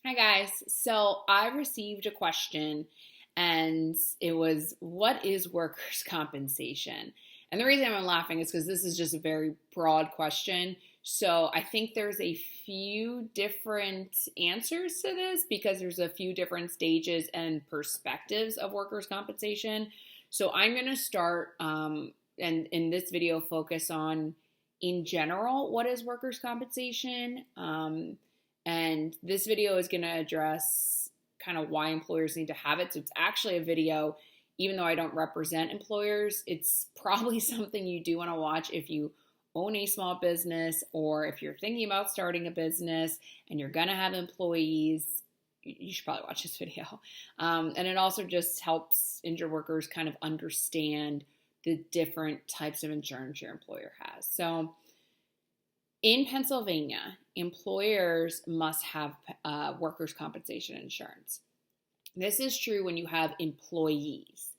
Hi guys. So I received a question and it was, what is workers' compensation? And the reason I'm laughing is because this is just a very broad question. So I think there's a few different answers to this because there's a few different stages and perspectives of workers' compensation. So I'm going to start and in this video focus on, in general, what is workers' compensation. And this video is going to address kind of why employers need to have it. So it's actually a video, even though I don't represent employers, it's probably something you do want to watch if you own a small business or if you're thinking about starting a business and you're going to have employees. You should probably watch this video. And it also just helps injured workers kind of understand the different types of insurance your employer has. So in Pennsylvania, employers must have workers' compensation insurance. This is true when you have employees.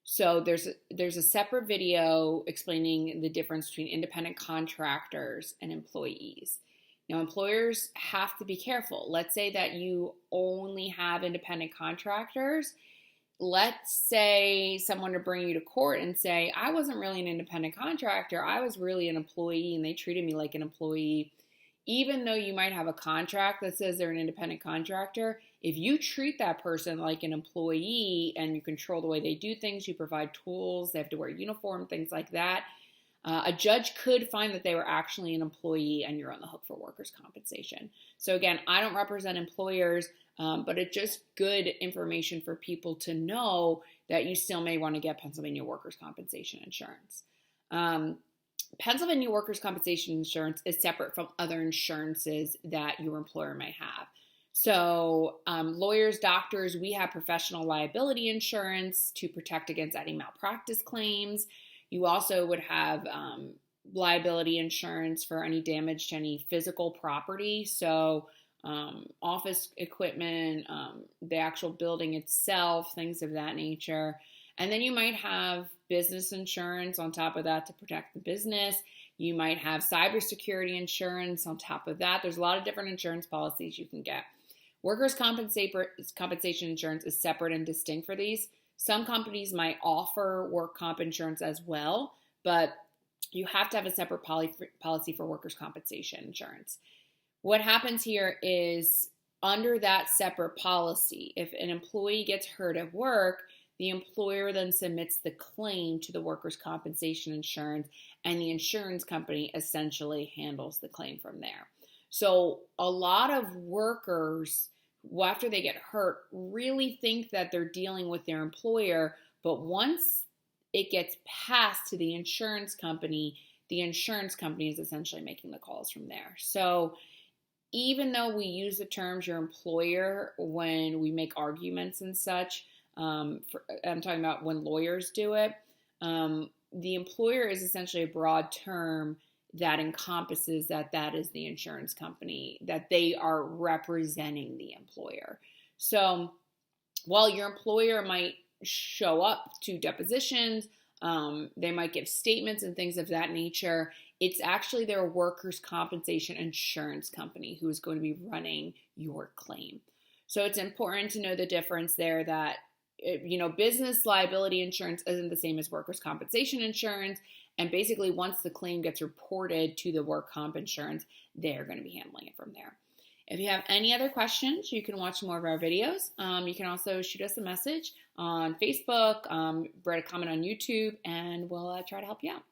So there's a separate video explaining the difference between independent contractors and employees. Now, employers have to be careful. Let's say that you only have independent contractors. Let's say someone to bring you to court and say, I wasn't really an independent contractor. I was really an employee and they treated me like an employee. Even though you might have a contract that says they're an independent contractor, if you treat that person like an employee and you control the way they do things, you provide tools, they have to wear a uniform, things like that, a judge could find that they were actually an employee and you're on the hook for workers' compensation. So again, I don't represent employers, but it's just good information for people to know that you still may want to get Pennsylvania workers' compensation insurance. Pennsylvania workers' compensation insurance is separate from other insurances that your employer may have. So lawyers, doctors, we have professional liability insurance to protect against any malpractice claims. You also would have liability insurance for any damage to any physical property. So office equipment, the actual building itself, things of that nature. And then you might have business insurance on top of that to protect the business. You might have cybersecurity insurance on top of that. There's a lot of different insurance policies you can get. Workers' compensation insurance is separate and distinct for these. Some companies might offer work comp insurance as well, but you have to have a separate policy for workers' compensation insurance. What happens here is under that separate policy, if an employee gets hurt at work, the employer then submits the claim to the workers' compensation insurance, and the insurance company essentially handles the claim from there. So a lot of workers, after they get hurt, really think that they're dealing with their employer, but once it gets passed to the insurance company is essentially making the calls from there. So even though we use the terms your employer when we make arguments and such, I'm talking about when lawyers do it, the employer is essentially a broad term that encompasses that is the insurance company, that they are representing the employer. So while your employer might show up to depositions, they might give statements and things of that nature, it's actually their workers' compensation insurance company who is going to be running your claim. So it's important to know the difference there, that business liability insurance isn't the same as workers' compensation insurance. And basically, once the claim gets reported to the work comp insurance, they're going to be handling it from there. If you have any other questions, you can watch more of our videos. You can also shoot us a message on Facebook, write a comment on YouTube, and we'll try to help you out.